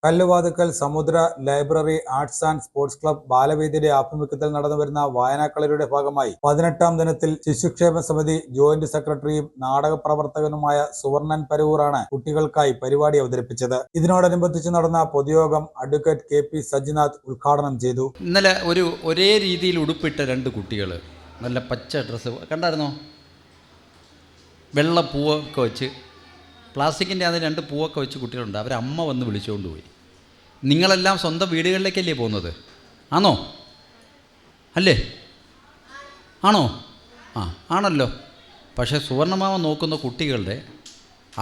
Kalluvathukkal Samudra library arts and sports club ബാലവേദിയുടെ ആഭിമുഖ്യത്തിൽ നടന്നുവരുന്ന വായനാക്കളരിയുടെ ഭാഗമായി 18ാം ദിനത്തിൽ ശിശുക്ഷേമ സമിതി ജോയിന്റ് സെക്രട്ടറിയും നാടക പ്രവർത്തകനുമായ സുവർണൻ പരവൂറാണ് കുട്ടികൾക്കായി പരിപാടി അവതരിപ്പിച്ചത്. ഇതിനോടനുബന്ധിച്ച് നടന്ന പൊതുയോഗം അഡ്വക്കേറ്റ് കെ.പി. സജിനാഥ് ഉദ്ഘാടനം ചെയ്തു. ഇന്നലെ ഒരേ രീതിയിൽ ഉടുപ്പിട്ട രണ്ട് കുട്ടികൾ, നല്ല പച്ച ഡ്രസ്സ് കണ്ടായിരുന്നോ? വെള്ള പൂവൊക്കെ വെച്ച്, പ്ലാസ്റ്റിക്കിൻ്റെ അതിന് രണ്ട് പൂവൊക്കെ വെച്ച് കുട്ടികളുണ്ട്. അവരമ്മ വന്ന് വിളിച്ചുകൊണ്ട് പോയി. നിങ്ങളെല്ലാം സ്വന്തം വീടുകളിലേക്കല്ലേ പോകുന്നത്? ആണോ? അല്ലേ? ആണോ? ആണല്ലോ. പക്ഷേ സുവർണമാമൻ നോക്കുന്ന കുട്ടികളുടെ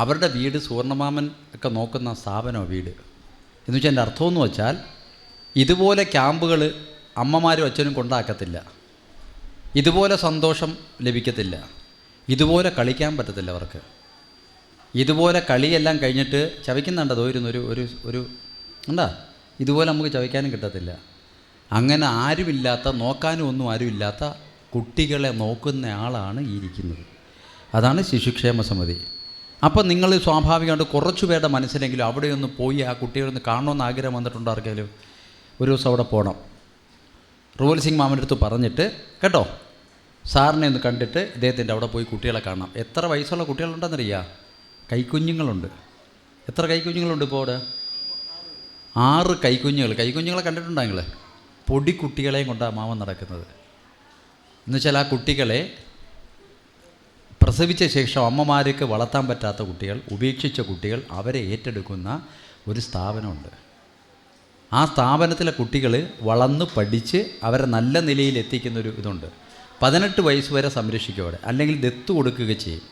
അവരുടെ വീട് സുവർണമാമൻ ഒക്കെ നോക്കുന്ന സ്ഥാപനമോ വീട് എന്ന് വെച്ചാൽ എൻ്റെ അർത്ഥമെന്ന് വെച്ചാൽ ഇതുപോലെ ക്യാമ്പുകൾ അമ്മമാരും അച്ഛനും കൊണ്ടാക്കത്തില്ല, ഇതുപോലെ സന്തോഷം ലഭിക്കത്തില്ല, ഇതുപോലെ കളിക്കാൻ പറ്റത്തില്ല അവർക്ക്. ഇതുപോലെ കളിയെല്ലാം കഴിഞ്ഞിട്ട് ചവയ്ക്കുന്നുണ്ട് ഒരു ഉണ്ടാ, ഇതുപോലെ നമുക്ക് ചവയ്ക്കാനും കിട്ടത്തില്ല. അങ്ങനെ ആരുമില്ലാത്ത, നോക്കാനും ഒന്നും ആരുമില്ലാത്ത കുട്ടികളെ നോക്കുന്ന ആളാണ് ഈ ഇരിക്കുന്നത്. അതാണ് ശിശുക്ഷേമ സമിതി. അപ്പം നിങ്ങൾ സ്വാഭാവികമായിട്ട് കുറച്ചു പേരുടെ മനസ്സിലെങ്കിലും അവിടെയൊന്ന് പോയി ആ കുട്ടികളൊന്ന് കാണണമെന്ന് ആഗ്രഹം വന്നിട്ടുണ്ട് ആർക്കെങ്കിലും? ഒരു ദിവസം അവിടെ പോകണം. റൂവൽ സിംഗ് മാമൻ്റെ അടുത്ത് പറഞ്ഞിട്ട് കേട്ടോ, സാറിനെ ഒന്ന് കണ്ടിട്ട് ഇദ്ദേഹത്തിൻ്റെ അവിടെ പോയി കുട്ടികളെ കാണാം. എത്ര വയസ്സുള്ള കുട്ടികളുണ്ടെന്നറിയാം? കൈക്കുഞ്ഞുങ്ങളുണ്ട്. എത്ര കൈക്കുഞ്ഞുങ്ങളുണ്ട് ഇപ്പോൾ അവിടെ? 6 കൈക്കുഞ്ഞുങ്ങളെ കണ്ടിട്ടുണ്ടോ നിങ്ങൾ? പൊടിക്കുട്ടികളെയും കൊണ്ടാണ് മാമൻ നടക്കുന്നത്. എന്നുവെച്ചാൽ ആ കുട്ടികളെ പ്രസവിച്ച ശേഷം അമ്മമാർക്ക് വളർത്താൻ പറ്റാത്ത കുട്ടികൾ, ഉപേക്ഷിച്ച കുട്ടികൾ, അവരെ ഏറ്റെടുക്കുന്ന ഒരു സ്ഥാപനമുണ്ട്. ആ സ്ഥാപനത്തിലെ കുട്ടികൾ വളർന്ന് പഠിച്ച് അവരെ നല്ല നിലയിൽ എത്തിക്കുന്നൊരു ഇതുണ്ട്. 18 വയസ്സ് വരെ സംരക്ഷിക്കും അവിടെ, അല്ലെങ്കിൽ ദത്ത് കൊടുക്കുക ചെയ്യും.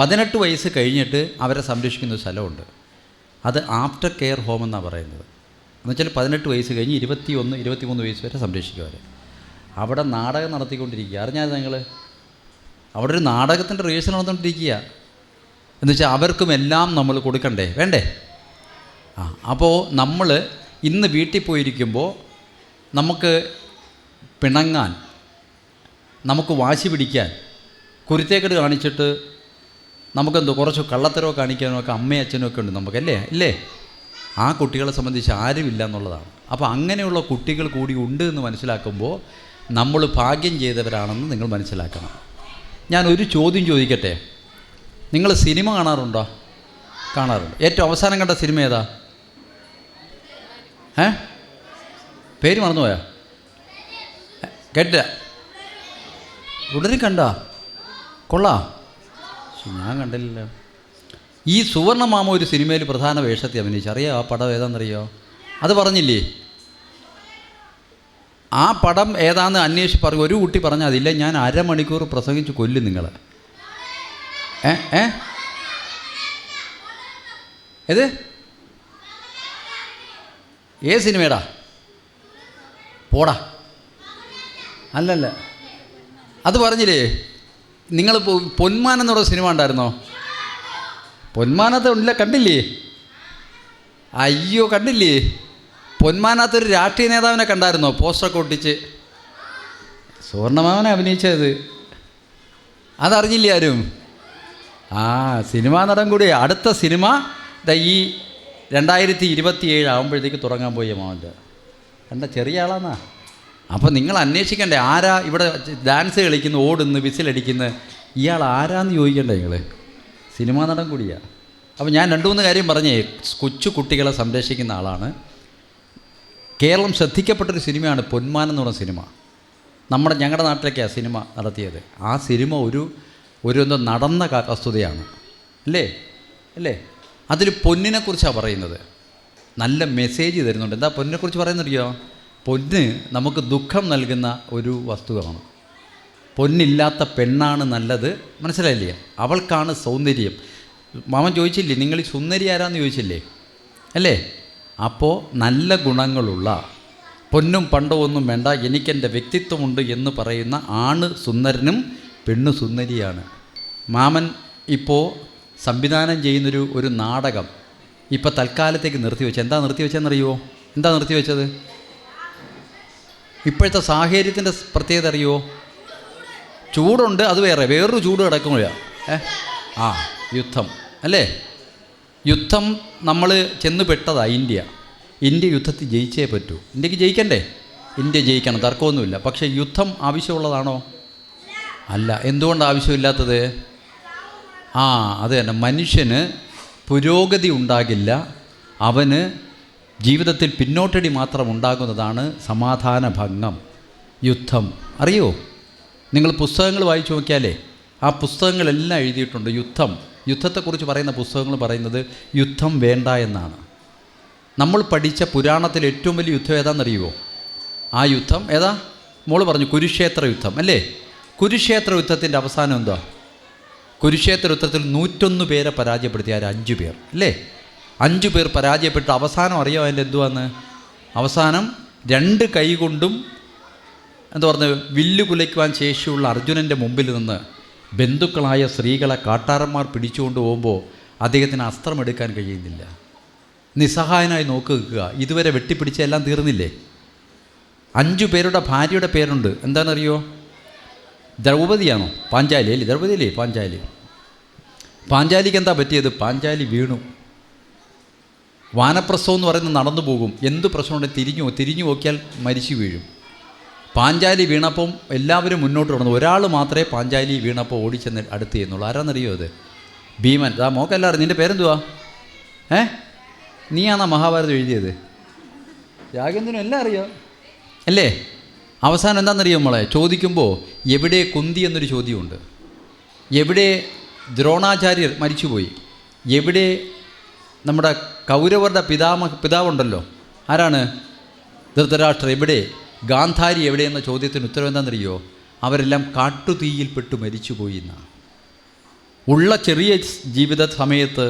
18 വയസ്സ് കഴിഞ്ഞിട്ട് അവരെ സംരക്ഷിക്കുന്ന ഒരു സ്ഥലമുണ്ട്. അത് ആഫ്റ്റർ കെയർ ഹോം എന്നാണ് പറയുന്നത്. എന്നുവെച്ചാൽ 18 വയസ്സ് കഴിഞ്ഞ് 21, 23 വയസ്സ് വരെ സംരക്ഷിക്കും അവരെ. അവിടെ നാടകം നടത്തിക്കൊണ്ടിരിക്കുക. അറിഞ്ഞാൽ നിങ്ങൾ അവിടെ ഒരു നാടകത്തിൻ്റെ റിഹേഴ്സൽ നടന്നുകൊണ്ടിരിക്കുക. എന്നുവെച്ചാൽ അവർക്കും എല്ലാം നമ്മൾ കൊടുക്കണ്ടേ, വേണ്ടേ? അപ്പോൾ നമ്മൾ ഇന്ന് വീട്ടിൽ പോയിരിക്കുമ്പോൾ നമുക്ക് പിണങ്ങാൻ, നമുക്ക് വാശി പിടിക്കാൻ, കുരുത്തേക്കെട് കാണിച്ചിട്ട് നമുക്കെന്തോ കുറച്ച് കള്ളത്തരോ കാണിക്കാനോ ഒക്കെ അമ്മയും അച്ഛനും ഒക്കെ ഉണ്ട് നമുക്കല്ലേ? ഇല്ലേ? ആ കുട്ടികളെ സംബന്ധിച്ച് ആരുമില്ല എന്നുള്ളതാണ്. അപ്പോൾ അങ്ങനെയുള്ള കുട്ടികൾ കൂടി ഉണ്ട് എന്ന് മനസ്സിലാക്കുമ്പോൾ നമ്മൾ ഭാഗ്യം ചെയ്തവരാണെന്ന് നിങ്ങൾ മനസ്സിലാക്കണം. ഞാനൊരു ചോദ്യം ചോദിക്കട്ടെ. നിങ്ങൾ സിനിമ കാണാറുണ്ടോ? കാണാറുണ്ട്. ഏറ്റവും അവസാനം കണ്ട സിനിമ ഏതാ? പേര് മറന്നുപോയാ? കേട്ടില്ല. ഉടനെ കണ്ടാ? കൊള്ളാം. ഞാൻ കണ്ടില്ലല്ലോ. ഈ സുവർണമാമ ഒരു സിനിമയിൽ പ്രധാന വേഷത്തിൽ അഭിനയിച്ചു. അറിയാമോ ആ പടം ഏതാണെന്നറിയോ? അത് പറഞ്ഞില്ലേ? ആ പടം ഏതാണെന്ന് അന്വേഷിച്ച് പറഞ്ഞു. ഒരു കുട്ടി പറഞ്ഞാൽ അതില്ല, ഞാൻ അരമണിക്കൂർ പ്രസംഗിച്ച് കൊല്ലും നിങ്ങളെ. ഏത് സിനിമേടാ? പോടാ. അല്ലല്ല, അത് പറഞ്ഞില്ലേ? നിങ്ങൾ പൊന്മാൻ എന്നുള്ള സിനിമ ഉണ്ടായിരുന്നോ? പൊന്മാനത്ത് ഇല്ല, കണ്ടില്ലേ? അയ്യോ, കണ്ടില്ലേ? പൊന്മാനത്തൊരു രാഷ്ട്രീയ നേതാവിനെ കണ്ടായിരുന്നോ? പോസ്റ്ററൊക്കെ ഒട്ടിച്ച്. സുവർണമാമനെ അഭിനയിച്ചത് അതറിഞ്ഞില്ലേ ആരും? സിനിമാ നടൻ കൂടി. അടുത്ത സിനിമ ഈ 2027 ആകുമ്പോഴത്തേക്ക് തുടങ്ങാൻ പോയ മാമൻ്റെ. കണ്ട ചെറിയ ആളാന്നാ. അപ്പോൾ നിങ്ങൾ അന്വേഷിക്കണ്ടേ ആരാ ഇവിടെ ഡാൻസ് കളിക്കുന്നു, ഓടുന്നു, വിസിലടിക്കുന്നു? ഇയാൾ ആരാന്ന് ചോദിക്കണ്ടേ നിങ്ങൾ? സിനിമാ നടൻ കൂടിയാണ്. അപ്പോൾ ഞാൻ 2-3 കാര്യം പറഞ്ഞേ. കൊച്ചു കുട്ടികളെ സംരക്ഷിക്കുന്ന ആളാണ്. കേരളം ശ്രദ്ധിക്കപ്പെട്ടൊരു സിനിമയാണ് പൊന്മാൻ എന്ന് പറഞ്ഞ സിനിമ. ഞങ്ങളുടെ നാട്ടിലേക്കാണ് സിനിമ നടത്തിയത്. ആ സിനിമ ഒരു നടന്ന വസ്തുതയാണ്. അല്ലേ? അതിൽ പൊന്നിനെക്കുറിച്ചാണ് പറയുന്നത്. നല്ല മെസ്സേജ് തരുന്നുണ്ട്. എന്താ പൊന്നിനെക്കുറിച്ച് പറയുന്നറിയോ? പൊന്ന് നമുക്ക് ദുഃഖം നൽകുന്ന ഒരു വസ്തുവാണ്. പൊന്നില്ലാത്ത പെണ്ണാണ് നല്ലത്. മനസ്സിലായില്ലേ? അവൾക്കാണ് സൗന്ദര്യം. മാമൻ ചോദിച്ചില്ലേ, നിങ്ങൾ ഈ സുന്ദരി ആരാന്ന് ചോദിച്ചില്ലേ? അല്ലേ? അപ്പോൾ നല്ല ഗുണങ്ങളുള്ള, പൊന്നും പണ്ടവും ഒന്നും വേണ്ട, എനിക്കെൻ്റെ വ്യക്തിത്വമുണ്ട് എന്ന് പറയുന്ന ആണ് സുന്ദരനും പെണ്ണ് സുന്ദരിയാണ്. മാമൻ ഇപ്പോൾ സംവിധാനം ചെയ്യുന്നൊരു നാടകം ഇപ്പോൾ തൽക്കാലത്തേക്ക് നിർത്തിവെച്ചത്. എന്താ നിർത്തിവെച്ചതെന്നറിയുമോ? എന്താ നിർത്തിവെച്ചത്? ഇപ്പോഴത്തെ സാഹചര്യത്തിൻ്റെ പ്രത്യേകത അറിയുമോ? ചൂടുണ്ട്, അത് വേറൊരു ചൂട് കിടക്കുമ്പോഴാണ്. യുദ്ധം അല്ലേ? യുദ്ധം നമ്മൾ ചെന്ന് പെട്ടതാണ് ഇന്ത്യ. ഇന്ത്യ യുദ്ധത്തിൽ ജയിച്ചേ പറ്റൂ. ഇന്ത്യക്ക് ജയിക്കണ്ടേ? ഇന്ത്യ ജയിക്കണം, തർക്കമൊന്നുമില്ല. പക്ഷേ യുദ്ധം ആവശ്യമുള്ളതാണോ? അല്ല. എന്തുകൊണ്ട് ആവശ്യമില്ലാത്തത്? അത് തന്നെ, മനുഷ്യന് പുരോഗതി ഉണ്ടാകില്ല, അവന് ജീവിതത്തിൽ പിന്നോട്ടടി മാത്രം ഉണ്ടാകുന്നതാണ് സമാധാന ഭംഗം, യുദ്ധം. അറിയോ? നിങ്ങൾ പുസ്തകങ്ങൾ വായിച്ചു നോക്കിയാലേ ആ പുസ്തകങ്ങളെല്ലാം എഴുതിയിട്ടുണ്ട്. യുദ്ധത്തെക്കുറിച്ച് പറയുന്ന പുസ്തകങ്ങൾ പറയുന്നത് യുദ്ധം വേണ്ട എന്നാണ്. നമ്മൾ പഠിച്ച പുരാണത്തിൽ ഏറ്റവും വലിയ യുദ്ധം ഏതാണെന്നറിയുമോ? ആ യുദ്ധം ഏതാ? മോള് പറഞ്ഞു കുരുക്ഷേത്ര യുദ്ധം അല്ലേ? കുരുക്ഷേത്ര യുദ്ധത്തിൻ്റെ അവസാനം എന്താ? കുരുക്ഷേത്ര യുദ്ധത്തിൽ 101 പേരെ പരാജയപ്പെടുത്തി. 5 പേർ അല്ലേ? 5 പേർ പരാജയപ്പെട്ട് അവസാനം അറിയാമോ അതിൻ്റെ എന്തുവാന്ന്? അവസാനം 2 കൈ കൊണ്ടും എന്താ പറഞ്ഞത്, വില്ല് കുലയ്ക്കുവാൻ ശേഷിയുള്ള അർജുനൻ്റെ മുമ്പിൽ നിന്ന് ബന്ധുക്കളായ സ്ത്രീകളെ കാട്ടാറന്മാർ പിടിച്ചുകൊണ്ട് പോകുമ്പോൾ അദ്ദേഹത്തിന് അസ്ത്രമെടുക്കാൻ കഴിയുന്നില്ല. നിസ്സഹായനായി നോക്കി നിൽക്കുക. ഇതുവരെ വെട്ടിപ്പിടിച്ച എല്ലാം തീർന്നില്ലേ? 5 പേരുടെ ഭാര്യയുടെ പേരുണ്ട്. എന്താണെന്നറിയോ? ദ്രൗപതിയാണോ? പാഞ്ചാലി അല്ലേ? ദ്രൗപതി അല്ലേ? പാഞ്ചാലിക്ക് എന്താ പറ്റിയത്? പാഞ്ചാലി വീണു. വാനപ്രസ്ഥം എന്ന് പറയുന്നത് നടന്നു പോകും. എന്ത് പ്രശ്നമുണ്ടെങ്കിൽ തിരിഞ്ഞു നോക്കിയാൽ മരിച്ചു വീഴും. പാഞ്ചാലി വീണപ്പം എല്ലാവരും മുന്നോട്ട് നടന്നു. ഒരാൾ മാത്രമേ പാഞ്ചാലി വീണപ്പോൾ ഓടിച്ചെന്ന് അടുത്ത് ചെയ്യുന്നുള്ളൂ. ആരാന്നറിയോ? അത് ഭീമൻ. മോക്കെല്ലാവരും. നിൻ്റെ പേരെന്തുവാ? നീയാണോ മഹാഭാരതം എഴുതിയത്? രാഗേന്ദ്രനും എല്ലാം അറിയോ അല്ലേ? അവസാനം എന്താണെന്നറിയോ നമ്മളെ ചോദിക്കുമ്പോൾ എവിടെ കുന്തി എന്നൊരു ചോദ്യമുണ്ട്. എവിടെ ദ്രോണാചാര്യർ മരിച്ചുപോയി? എവിടെ നമ്മുടെ കൗരവരുടെ പിതാവുണ്ടല്ലോ, ആരാണ്? ധൃതരാഷ്ട്രർ. എവിടെ? ഗാന്ധാരി എവിടെയെന്ന ചോദ്യത്തിന് ഉത്തരം എന്താണെന്നറിയോ? അവരെല്ലാം കാട്ടുതീയിൽപ്പെട്ട് മരിച്ചുപോയി എന്നാണ്. ഉള്ള ചെറിയ ജീവിത സമയത്ത്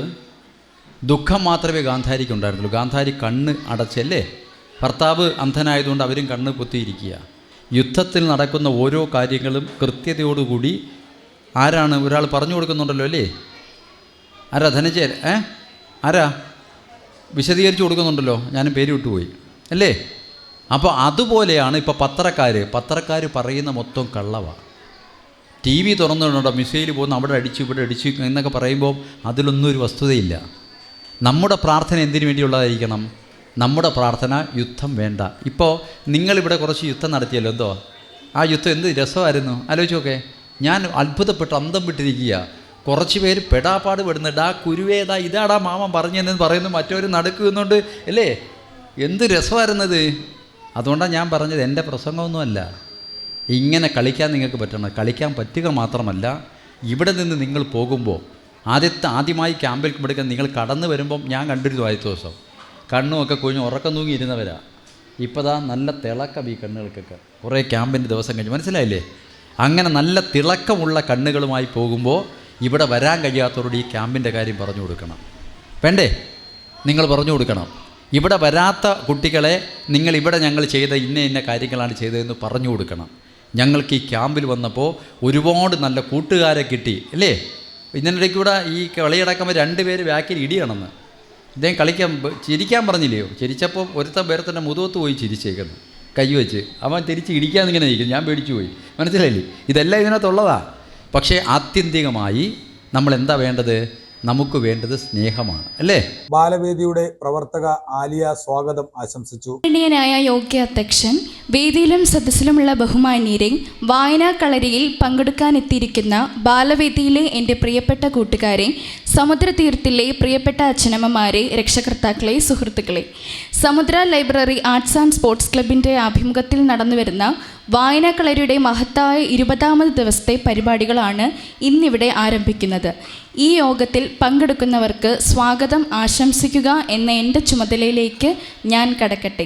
ദുഃഖം മാത്രമേ ഗാന്ധാരിക്ക് ഉണ്ടായിരുന്നുള്ളൂ. ഗാന്ധാരി കണ്ണ് അടച്ചല്ലേ? ഭർത്താവ് അന്ധനായതുകൊണ്ട് അവരും കണ്ണ് പൊത്തിയിരിക്കുക. യുദ്ധത്തിൽ നടക്കുന്ന ഓരോ കാര്യങ്ങളും കൃത്യതയോടുകൂടി ആരാണ്? ഒരാൾ പറഞ്ഞു കൊടുക്കുന്നുണ്ടല്ലോ അല്ലേ? ആരാ? ധനജയൻ. ആരാ? വിശദീകരിച്ച് കൊടുക്കുന്നുണ്ടല്ലോ. ഞാനും പേര് വിട്ടുപോയി അല്ലേ? അപ്പോൾ അതുപോലെയാണ് ഇപ്പോൾ പത്രക്കാർ പറയുന്ന മൊത്തം കള്ളവാണ്. ടി വി തുറന്നുകൊണ്ടോ മിസൈൽ പോകുന്നു, അവിടെ അടിച്ചു ഇവിടെ അടിച്ചു എന്നൊക്കെ പറയുമ്പോൾ അതിലൊന്നും ഒരു വസ്തുതയില്ല. നമ്മുടെ പ്രാർത്ഥന എന്തിനു വേണ്ടിയുള്ളതായിരിക്കണം? നമ്മുടെ പ്രാർത്ഥന യുദ്ധം വേണ്ട. ഇപ്പോൾ നിങ്ങളിവിടെ കുറച്ച് യുദ്ധം നടത്തിയല്ലോ, എന്തോ ആ യുദ്ധം എന്ത് രസമായിരുന്നു ആലോചിച്ച് നോക്കെ. ഞാൻ അത്ഭുതപ്പെട്ട് അന്തം വിട്ടിരിക്കുക. കുറച്ച് പേര് പെടാപ്പാട് പെടുന്നുണ്ട്. ആ കുരുവേതാ ഇതാടാ മാമൻ പറഞ്ഞെന്ന് പറയുന്നു, മറ്റവർ നടക്കുന്നുണ്ട് അല്ലേ? എന്ത് രസമായിരുന്നത്. അതുകൊണ്ടാണ് ഞാൻ പറഞ്ഞത് എൻ്റെ പ്രസംഗമൊന്നുമല്ല. ഇങ്ങനെ കളിക്കാൻ നിങ്ങൾക്ക് പറ്റണം. കളിക്കാൻ പറ്റുക മാത്രമല്ല, ഇവിടെ നിന്ന് നിങ്ങൾ പോകുമ്പോൾ ആദ്യമായി ക്യാമ്പിൽ എടുക്കാൻ നിങ്ങൾ കടന്നു വരുമ്പം ഞാൻ കണ്ടിരുന്നു ആദ്യത്തെ ദിവസം കണ്ണുമൊക്കെ കുഞ്ഞ് ഉറക്കം തൂങ്ങിയിരുന്നവരാ. ഇപ്പോൾ ദാ നല്ല തിളക്കം ഈ കണ്ണുകൾക്കൊക്കെ കുറേ ക്യാമ്പിൻ്റെ ദിവസം കഴിഞ്ഞ്, മനസ്സിലായില്ലേ? അങ്ങനെ നല്ല തിളക്കമുള്ള കണ്ണുകളുമായി പോകുമ്പോൾ ഇവിടെ വരാൻ കഴിയാത്തവരോട് ഈ ക്യാമ്പിൻ്റെ കാര്യം പറഞ്ഞു കൊടുക്കണം. വേണ്ടേ? നിങ്ങൾ പറഞ്ഞു കൊടുക്കണം. ഇവിടെ വരാത്ത കുട്ടികളെ നിങ്ങളിവിടെ ഞങ്ങൾ ചെയ്ത ഇന്ന കാര്യങ്ങളാണ് ചെയ്തതെന്ന് പറഞ്ഞു കൊടുക്കണം. ഞങ്ങൾക്ക് ഈ ക്യാമ്പിൽ വന്നപ്പോൾ ഒരുപാട് നല്ല കൂട്ടുകാരെ കിട്ടി അല്ലേ? ഇതിനിടയ്ക്ക് ഇവിടെ ഈ കളിയടക്കുമ്പോൾ 2 പേര് ബാക്കിൽ ഇടിയണമെന്ന് ഇദ്ദേഹം ചിരിക്കാൻ പറഞ്ഞില്ലയോ? ചിരിച്ചപ്പോൾ ഒരുത്തൻ പേരത്തന്നെ മുതുകത്ത് പോയി ചിരിച്ചേക്കുന്നു കൈവച്ച്. അവൻ തിരിച്ച് ഇടിക്കാന്നിങ്ങനെ ഇരിക്കും. ഞാൻ പേടിച്ചു പോയി. മനസ്സിലായില്ലേ? ഇതെല്ലാം ഇതിനകത്തുള്ളതാണ്. പക്ഷേ ആത്യന്തികമായി നമ്മൾ എന്താ വേണ്ടത്? നമുക്ക് വേണ്ടത് സ്നേഹമാണ് അല്ലേ? ബാലവേദിയുടെ പ്രവർത്തക ആലിയ സ്വാഗതം ആശംസിച്ചു. ായ യോഗ്യ അധ്യക്ഷൻ, വേദിയിലും സദസ്സിലുമുള്ള ബഹുമാന്യരെ, വായനാ കളരിയിൽ പങ്കെടുക്കാനെത്തിയിരിക്കുന്ന ബാലവേദിയിലെ എൻ്റെ പ്രിയപ്പെട്ട കൂട്ടുകാരെ, സമുദ്രതീരത്തിലെ പ്രിയപ്പെട്ട അച്ഛനമ്മമാരെ, രക്ഷകർത്താക്കളെ, സുഹൃത്തുക്കളെ, സമുദ്ര ലൈബ്രറി ആർട്സ് ആൻഡ് സ്പോർട്സ് ക്ലബിൻ്റെ ആഭിമുഖ്യത്തിൽ നടന്നുവരുന്ന വായനാ കളരിയുടെ മഹത്തായ 20ാമത് ദിവസത്തെ പരിപാടികളാണ് ഇന്നിവിടെ ആരംഭിക്കുന്നത്. ഈ യോഗത്തിൽ പങ്കെടുക്കുന്നവർക്ക് സ്വാഗതം ആശംസിക്കുക എന്ന എൻ്റെ ചുമതലയിലേക്ക് ഞാൻ കടക്കട്ടെ.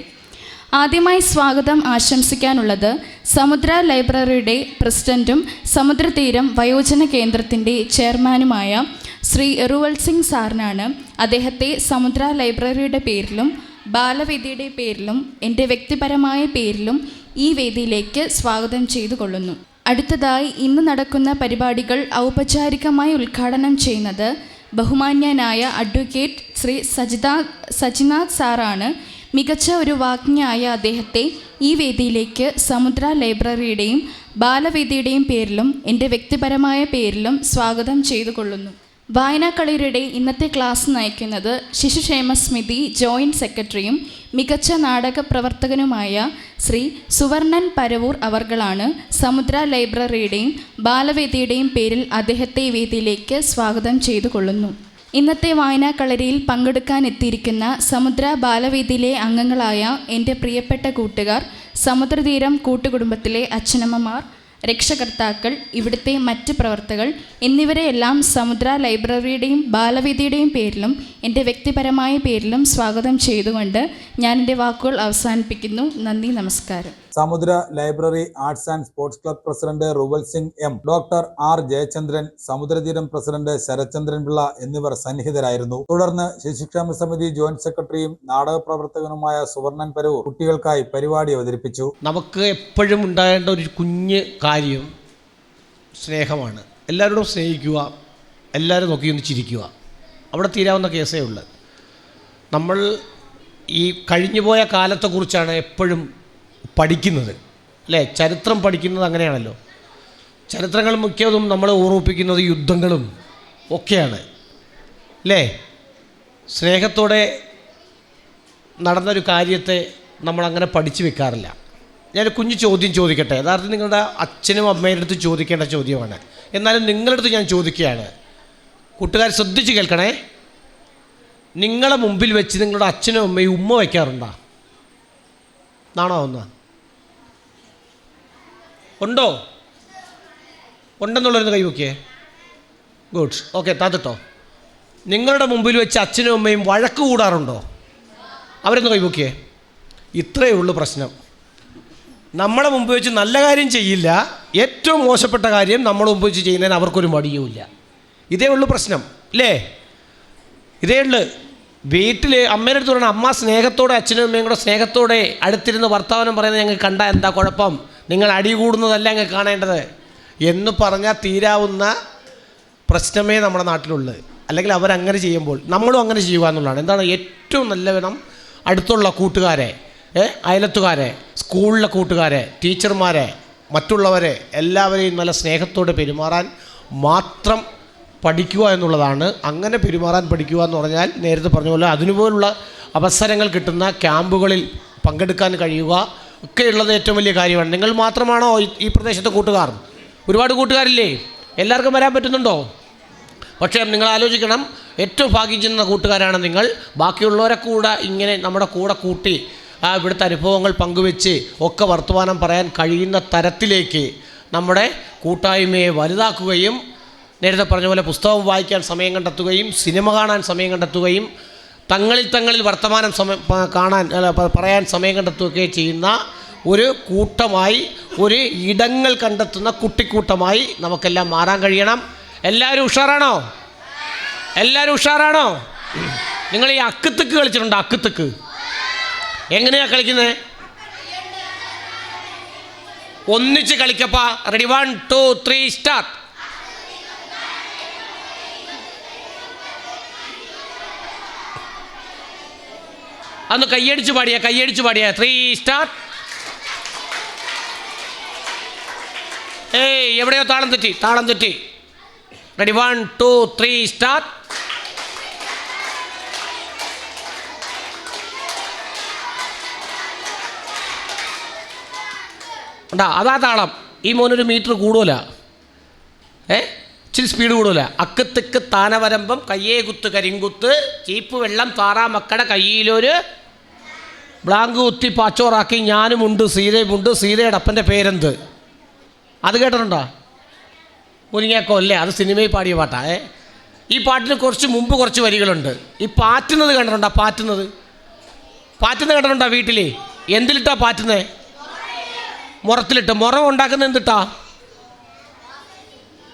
ആദ്യമായി സ്വാഗതം ആശംസിക്കാനുള്ളത് സമുദ്ര ലൈബ്രറിയുടെ പ്രസിഡൻറ്റും സമുദ്രതീരം വയോജന കേന്ദ്രത്തിൻ്റെ ചെയർമാനുമായ ശ്രീ റുവൽ സിംഗ് സാറിനാണ്. അദ്ദേഹത്തെ സമുദ്ര ലൈബ്രറിയുടെ പേരിലും ബാലവേദിയുടെ പേരിലും എൻ്റെ വ്യക്തിപരമായ പേരിലും ഈ വേദിയിലേക്ക് സ്വാഗതം ചെയ്തു കൊള്ളുന്നു. അടുത്തതായി ഇന്ന് നടക്കുന്ന പരിപാടികൾ ഔപചാരികമായി ഉദ്ഘാടനം ചെയ്യുന്നത് ബഹുമാന്യനായ അഡ്വക്കേറ്റ് ശ്രീ സജിനാഥ് സാറാണ്. മികച്ച ഒരു വാഗ്മിയായ അദ്ദേഹത്തെ ഈ വേദിയിലേക്ക് സമുദ്ര ലൈബ്രറിയുടെയും ബാലവേദിയുടെയും പേരിലും എൻ്റെ വ്യക്തിപരമായ പേരിലും സ്വാഗതം ചെയ്തു കൊള്ളുന്നു. വായനാ കളരിയുടെ ഇന്നത്തെ ക്ലാസ് നയിക്കുന്നത് ശിശുക്ഷേമ സമിതി ജോയിൻറ്റ് സെക്രട്ടറിയും മികച്ച നാടക പ്രവർത്തകനുമായ ശ്രീ സുവർണൻ പരവൂർ അവർകളാണ് സമുദ്ര ലൈബ്രറിയുടെയും ബാലവേദിയുടെയും പേരിൽ അദ്ദേഹത്തെ വേദിയിലേക്ക് സ്വാഗതം ചെയ്തു കൊള്ളുന്നു. ഇന്നത്തെ വായനാക്കളരിയിൽ പങ്കെടുക്കാനെത്തിയിരിക്കുന്ന സമുദ്ര ബാലവേദിയിലെ അംഗങ്ങളായ എൻ്റെ പ്രിയപ്പെട്ട കൂട്ടുകാർ, സമുദ്രതീരം കൂട്ടുകുടുംബത്തിലെ അച്ഛനമ്മമാർ, രക്ഷകർത്താക്കൾ, ഇവിടുത്തെ മറ്റ് പ്രവർത്തകർ എന്നിവരെയെല്ലാം സമുദ്ര ലൈബ്രറിയുടെയും ബാലവേദിയുടെയും പേരിലും എൻ്റെ വ്യക്തിപരമായ പേരിലും സ്വാഗതം ചെയ്തുകൊണ്ട് ഞാൻ എൻ്റെ വാക്കുകൾ അവസാനിപ്പിക്കുന്നു. നന്ദി, നമസ്കാരം. Samudra library arts and sports club president Ruval Singh M, doctor R Jayachandran, Samudratheeram president Sarathchandran Pillai എന്നിവർ സന്നിഹിതരായിരുന്നു. തുടർന്ന് ശിശുക്ഷേമ സമിതി ജോയിന്റ് സെക്രട്ടറിയും നാടക പ്രവർത്തകനുമായ സുവർണൻ പരവൂർ കുട്ടികൾക്കായി പരിപാടി അവതരിപ്പിച്ചു. നമുക്ക് എപ്പോഴും ഉണ്ടാകേണ്ട ഒരു കുഞ്ഞ് കാര്യം സ്നേഹമാണ്. എല്ലാവരോടും സ്നേഹിക്കുക, എല്ലാവരും നോക്കി ഒന്ന് ചിരിക്കുക. അവിടെ തീരാവുന്ന കേസേ ഉള്ളൂ. നമ്മൾ ഈ കഴിഞ്ഞുപോയ കാലത്തെക്കുറിച്ചാണ് എപ്പോഴും പഠിക്കുന്നത്, അല്ലേ? ചരിത്രം പഠിക്കുന്നത് അങ്ങനെയാണല്ലോ. ചരിത്രങ്ങൾ മിക്കതും നമ്മൾ ഓർമ്മിപ്പിക്കുന്നത് യുദ്ധങ്ങളും ഒക്കെയാണ്, അല്ലേ? സ്നേഹത്തോടെ നടന്നൊരു കാര്യത്തെ നമ്മളങ്ങനെ പഠിച്ചു വെക്കാറില്ല. ഞാൻ കുഞ്ഞു ചോദ്യം ചോദിക്കട്ടെ. യഥാർത്ഥത്തിൽ നിങ്ങളുടെ അച്ഛനും അമ്മയുടെ അടുത്ത് ചോദിക്കേണ്ട ചോദ്യമാണ്, എന്നാലും നിങ്ങളുടെ അടുത്ത് ഞാൻ ചോദിക്കുകയാണ്. കൂട്ടുകാർ ശ്രദ്ധിച്ച് കേൾക്കണേ. നിങ്ങളെ മുമ്പിൽ വെച്ച് നിങ്ങളുടെ അച്ഛനും അമ്മയും ഉമ്മ വയ്ക്കാറുണ്ടോ? നാണോ ഒന്ന് ഉണ്ടോ? ഉണ്ടെന്നുള്ളൊരു കൈ നോക്കിയേ. ഗുഡ്, ഓക്കെ, താത്തിട്ടോ. നിങ്ങളുടെ മുമ്പിൽ വെച്ച് അച്ഛനും അമ്മയും വഴക്ക് കൂടാറുണ്ടോ? അവരൊന്ന് കൈ നോക്കിയേ. ഇത്രയേ ഉള്ളൂ പ്രശ്നം. നമ്മളെ മുമ്പ് വെച്ച് നല്ല കാര്യം ചെയ്യില്ല, ഏറ്റവും മോശപ്പെട്ട കാര്യം നമ്മളെ മുമ്പ് വെച്ച് ചെയ്യുന്നതിന് അവർക്കൊരു മടിയുമില്ല. ഇതേ ഉള്ളൂ പ്രശ്നം, അല്ലേ? ഇതേ ഉള്ളു. വീട്ടിൽ അമ്മേൻ്റെ അടുത്ത് പറയണം, അമ്മ സ്നേഹത്തോടെ അച്ഛനും അമ്മയും കൂടെ സ്നേഹത്തോടെ അടുത്തിരുന്ന് വർത്തമാനം പറയുന്നത് ഞങ്ങൾക്ക് കണ്ടാൽ എന്താ കുഴപ്പം, നിങ്ങൾ അടി കൂടുന്നതല്ല ഞങ്ങൾ കാണേണ്ടത് എന്ന് പറഞ്ഞാൽ തീരാവുന്ന പ്രശ്നമേ നമ്മുടെ നാട്ടിലുള്ളൂ. അല്ലെങ്കിൽ അവരങ്ങനെ ചെയ്യുമ്പോൾ നമ്മളും അങ്ങനെ ചെയ്യുക എന്നുള്ളതാണ്. എന്താണ് ഏറ്റവും നല്ല വിധം അടുത്തുള്ള കൂട്ടുകാരെ, അയലത്തുകാരെ, സ്കൂളിലെ കൂട്ടുകാരെ, ടീച്ചർമാരെ, മറ്റുള്ളവരെ എല്ലാവരെയും നല്ല സ്നേഹത്തോടെ പെരുമാറാൻ മാത്രം പഠിക്കുക എന്നുള്ളതാണ്. അങ്ങനെ പെരുമാറാൻ പഠിക്കുക എന്ന് പറഞ്ഞാൽ നേരത്തെ പറഞ്ഞ പോലെ അതിനുപോലുള്ള അവസരങ്ങൾ കിട്ടുന്ന ക്യാമ്പുകളിൽ പങ്കെടുക്കാൻ കഴിയുക ഒക്കെയുള്ളത് ഏറ്റവും വലിയ കാര്യമാണ്. നിങ്ങൾ മാത്രമാണോ ഈ പ്രദേശത്തെ കൂട്ടുകാർ? ഒരുപാട് കൂട്ടുകാരില്ലേ? എല്ലാവർക്കും വരാൻ പറ്റുന്നുണ്ടോ? പക്ഷേ നിങ്ങൾ ആലോചിക്കണം, ഏറ്റവും ഭാഗ്യം ചെയ്യുന്ന കൂട്ടുകാരാണ് നിങ്ങൾ. ബാക്കിയുള്ളവരെ കൂടെ ഇങ്ങനെ നമ്മുടെ കൂടെ കൂട്ടി ഇവിടുത്തെ അനുഭവങ്ങൾ പങ്കുവെച്ച് ഒക്കെ വർത്തമാനം പറയാൻ കഴിയുന്ന തരത്തിലേക്ക് നമ്മുടെ കൂട്ടായ്മയെ വലുതാക്കുകയും നേരത്തെ പറഞ്ഞ പോലെ പുസ്തകം വായിക്കാൻ സമയം കണ്ടെത്തുകയും സിനിമ കാണാൻ സമയം കണ്ടെത്തുകയും തങ്ങളിൽ വർത്തമാനം പറയാൻ സമയം കണ്ടെത്തുകയും ചെയ്യുന്ന ഒരു കൂട്ടമായി, ഒരു ഇടങ്ങൾ കണ്ടെത്തുന്ന കുട്ടിക്കൂട്ടമായി നമുക്കെല്ലാം മാറാൻ കഴിയണം. എല്ലാവരും ഉഷാറാണോ? എല്ലാവരും ഉഷാറാണോ? നിങ്ങൾ ഈ അക്കുത്തിക്ക് കളിച്ചിട്ടുണ്ടോ? അക്കുത്തിക്ക് എങ്ങനെയാണ് കളിക്കുന്നത്? ഒന്നിച്ച് കളിക്കപ്പാ. Ready, 1 2 3 start. അന്ന് കയ്യടിച്ച് പാടിയ 3 സ്റ്റാർട്ട്. എവിടെയോ താളം തെറ്റി. Ready, 1 2 3 start. ഉണ്ടാ, അതാ താളം. ഈ മോനൊരു മീറ്റർ കൂടുതല, ഇച്ചിരി സ്പീഡ് കൂടുതല. അക്കത്തിക്ക് താനവരമ്പം കയ്യേ കുത്ത് കരിങ്കുത്ത് ചീപ്പ് വെള്ളം താറാമക്കടെ കയ്യിലൊരു ബ്ലാങ്ക് കുത്തി പാച്ചോറാക്കി ഞാനുമുണ്ട് സീതയുമുണ്ട് സീതയുടെ അപ്പൻ്റെ പേരെന്ത്? അത് കേട്ടിട്ടുണ്ടോ? മുരിങ്ങാക്കോ അല്ലേ? അത് സിനിമയിൽ പാടിയ പാട്ടാ. ഈ പാട്ടിന് കുറച്ച് മുമ്പ് കുറച്ച് വരികളുണ്ട്. ഈ പാറ്റുന്നത് കണ്ടിട്ടുണ്ടോ? പാറ്റുന്നത് കണ്ടിട്ടുണ്ടോ? വീട്ടിൽ എന്തിലിട്ടാ പാറ്റുന്നത്? മുറത്തിലിട്ട്. മുറം ഉണ്ടാക്കുന്നത് എന്തിട്ടാ?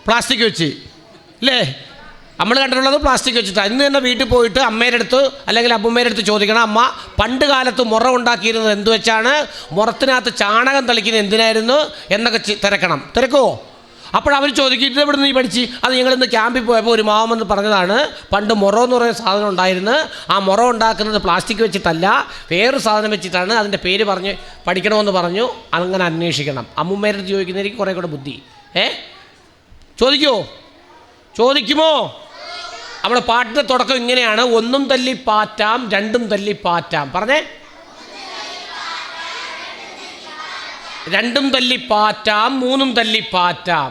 പ്ലാസ്റ്റിക് വെച്ച്, അല്ലേ? നമ്മൾ കണ്ടിട്ടുള്ളത് പ്ലാസ്റ്റിക് വെച്ചിട്ടാണ്. ഇന്ന് തന്നെ വീട്ടിൽ പോയിട്ട് അമ്മയുടെ അടുത്ത് അല്ലെങ്കിൽ അമ്മൂമ്മയുടെ അടുത്ത് ചോദിക്കണം, അമ്മ പണ്ട് കാലത്ത് മുറ ഉണ്ടാക്കിയിരുന്നത് എന്ത് വെച്ചാണ്, മുറത്തിനകത്ത് ചാണകം തളിക്കുന്നത് എന്തിനായിരുന്നു എന്നൊക്കെ തിരക്കുമോ? അപ്പോഴവർ ചോദിക്കും, ഇത് എവിടെ നീ പഠിച്ച്? അത് ഞങ്ങളിന്ന് ക്യാമ്പിൽ പോയപ്പോൾ ഒരു മാമെന്ന് പറഞ്ഞതാണ്, പണ്ട് മുറം എന്ന് പറയുന്ന സാധനം ഉണ്ടായിരുന്നു, ആ മുറം ഉണ്ടാക്കുന്നത് പ്ലാസ്റ്റിക് വെച്ചിട്ടല്ല വേറൊരു സാധനം വെച്ചിട്ടാണ്, അതിൻ്റെ പേര് പറഞ്ഞ് പഠിക്കണമെന്ന് പറഞ്ഞു. അങ്ങനെ അന്വേഷിക്കണം. അമ്മൂമ്മയുടെ അടുത്ത് ചോദിക്കുന്നതായിരിക്കും കുറേ കൂടെ ബുദ്ധി. ചോദിക്കുമോ? നമ്മുടെ പാട്ടിൻ്റെ തുടക്കം ഇങ്ങനെയാണ്, 1 തല്ലി പാറ്റാം 2 തല്ലി പാറ്റാം. പറഞ്ഞേ, രണ്ടും തല്ലിപ്പാറ്റാം, മൂന്നും തല്ലിപ്പാറ്റാം.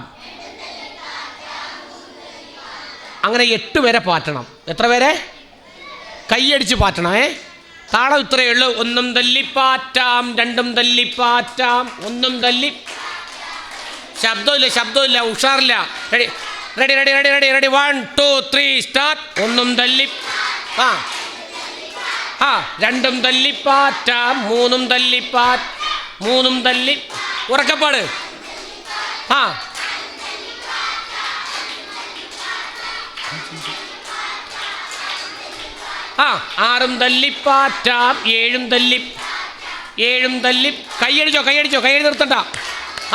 അങ്ങനെ 8 പേരെ പാറ്റണം. എത്ര പേരെ? കൈയടിച്ച് പാറ്റണേ. താളം ഇത്രയേ ഉള്ളൂ. ഒന്നും തല്ലിപ്പാറ്റാം, രണ്ടും തല്ലിപ്പാറ്റാം, ഒന്നും തല്ലി. ശബ്ദമില്ല, ഉഷാറില്ല. Ready ready ready ready ready ready 1 2 3 start. ഒന്നും തല്ലി രണ്ടും തല്ലിപ്പാറ്റാം, മൂന്നും തല്ലി. ഉറക്കപ്പാട്. ആറും തല്ലിപ്പാറ്റാം, ഏഴും തല്ലി. കൈയടിച്ചോ നിർത്തണ്ട.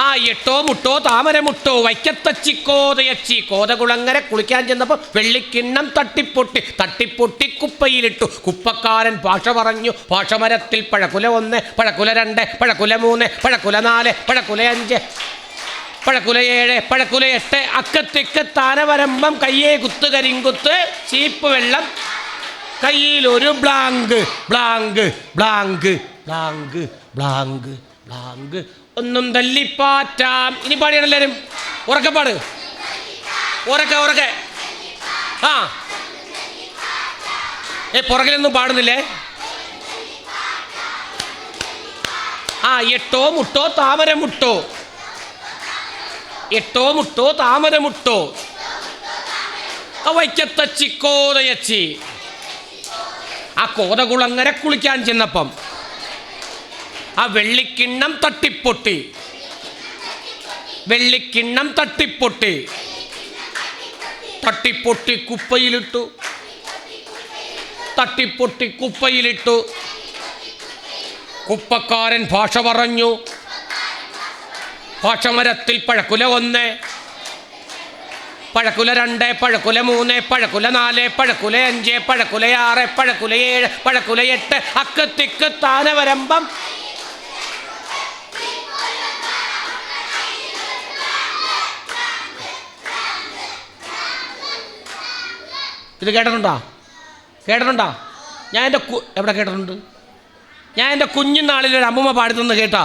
8 മുട്ടോ താമര മുട്ടോ വൈക്കത്തച്ചിക്കോതയച്ചി കോതകുളങ്ങര കുളിക്കാൻ ചെന്നപ്പോൾ വെള്ളിക്കിണ്ണം തട്ടിപ്പൊട്ടി കുപ്പയിലിട്ടു. കുപ്പക്കാരൻ ഭാഷ പറഞ്ഞു. ഭാഷമരത്തിൽ പഴക്കുല 1, പഴക്കുല 2, പഴക്കുല 3, പഴക്കുല 4, പഴക്കുല 5, പഴക്കുല 7, പഴക്കുല 8. അക്കത്തിക്കത്താന വരമ്പം കയ്യേ കുത്ത് കരിങ്കുത്ത് ചീപ്പ് വെള്ളം കയ്യിലൊരു ബ്ലാങ്ക്. ഒന്നും തല്ലിപ്പാറ്റാം. ഇനി പാടിയാണ് എല്ലാവരും. ഉറക്കപ്പാട്. ഉറക്കെ. പുറകിലൊന്നും പാടുന്നില്ലേ? 8 മുട്ടോ താമര മുട്ടോ വൈക്കത്തച്ചിക്കോതയച്ചി. കോതകുളങ്ങര കുളിക്കാൻ ചെന്നപ്പം വെള്ളിക്കിണ്ണം തട്ടിപ്പൊട്ടി കുപ്പയിലിട്ടു. കുപ്പക്കാരൻ ഭാഷ പറഞ്ഞു. ഭാഷമരത്തിൽ പഴക്കുല 1, പഴക്കുല 2, പഴക്കുല 3, പഴക്കുല 4, പഴക്കുല 5, പഴക്കുല 6, പഴക്കുല 7, പഴക്കുല 8. അക്കത്തിക്ക് താന വരമ്പം ഇത് കേട്ടിട്ടുണ്ടോ? ഞാൻ എൻ്റെ എവിടെ കേട്ടിട്ടുണ്ട്? ഞാൻ എൻ്റെ കുഞ്ഞുനാളിൽ ഒരു അമ്മൂമ്മ പാടുന്നത് കേട്ടാ.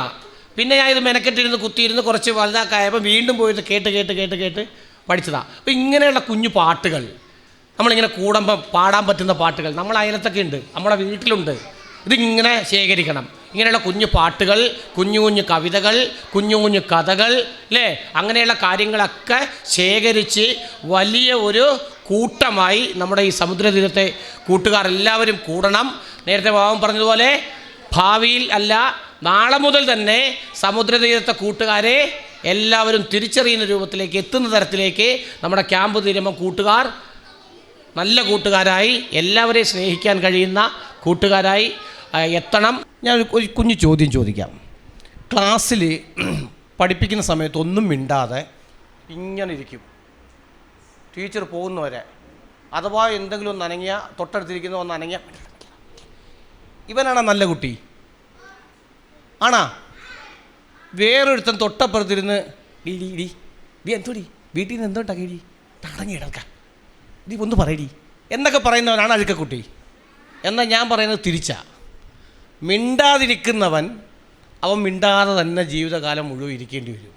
പിന്നെ ഞാൻ ഇത് മെനക്കെട്ടിരുന്ന് കുത്തിയിരുന്ന് കുറച്ച് വലുതാക്കായപ്പോൾ വീണ്ടും പോയിട്ട് കേട്ട് പഠിച്ചതാണ്. അപ്പോൾ ഇങ്ങനെയുള്ള കുഞ്ഞു പാട്ടുകൾ നമ്മളിങ്ങനെ കൂടുമ്പം പാടാൻ പറ്റുന്ന പാട്ടുകൾ നമ്മളെ അയലത്തൊക്കെ ഉണ്ട്, നമ്മളെ വീട്ടിലുണ്ട്. ഇതിങ്ങനെ ശേഖരിക്കണം. ഇങ്ങനെയുള്ള കുഞ്ഞു പാട്ടുകൾ, കുഞ്ഞു കവിതകൾ, കുഞ്ഞു കഥകൾ, അല്ലേ? അങ്ങനെയുള്ള കാര്യങ്ങളൊക്കെ ശേഖരിച്ച് വലിയ ഒരു കൂട്ടമായി നമ്മുടെ ഈ സമുദ്രതീരത്തെ കൂട്ടുകാർ എല്ലാവരും കൂടണം. നേരത്തെ ബാബൻ പറഞ്ഞതുപോലെ ഭാവിയിൽ അല്ല, നാളെ മുതൽ തന്നെ സമുദ്രതീരത്തെ കൂട്ടുകാരെ എല്ലാവരും തിരിച്ചറിയുന്ന രൂപത്തിലേക്ക് എത്തുന്ന തരത്തിലേക്ക് നമ്മുടെ ക്യാമ്പ് തീരുമ്പോൾ കൂട്ടുകാർ നല്ല കൂട്ടുകാരായി, എല്ലാവരെയും സ്നേഹിക്കാൻ കഴിയുന്ന കൂട്ടുകാരായി എത്തണം. ഞാൻ ഒരു കുഞ്ഞു ചോദ്യം ചോദിക്കാം. ക്ലാസ്സിൽ പഠിപ്പിക്കുന്ന സമയത്ത് ഒന്നും മിണ്ടാതെ ഇങ്ങനെ ഇരിക്കും ടീച്ചർ പോകുന്നവരെ. അഥവാ എന്തെങ്കിലും ഒന്ന് അനങ്ങിയ, തൊട്ടടുത്തിരിക്കുന്ന ഒന്ന് അനങ്ങിയ, ഇവനാണോ നല്ല കുട്ടി? ആണാ? വേറൊരുത്തൻ തൊട്ടപ്പുറത്തിരുന്ന് ഡി എന്തോടി വീട്ടിൽ നിന്ന് എന്തോട്ടാ കേടി തടങ്ങി ഇടക്ക നീ ഒന്ന് പറയടി എന്നൊക്കെ പറയുന്നവനാണ് അഴുക്കക്കുട്ടി. എന്നാൽ ഞാൻ പറയുന്നത് തിരിച്ചാ. മിണ്ടാതിരിക്കുന്നവൻ അവൻ മിണ്ടാതെ തന്നെ ജീവിതകാലം മുഴുവൻ ഇരിക്കേണ്ടി വരും,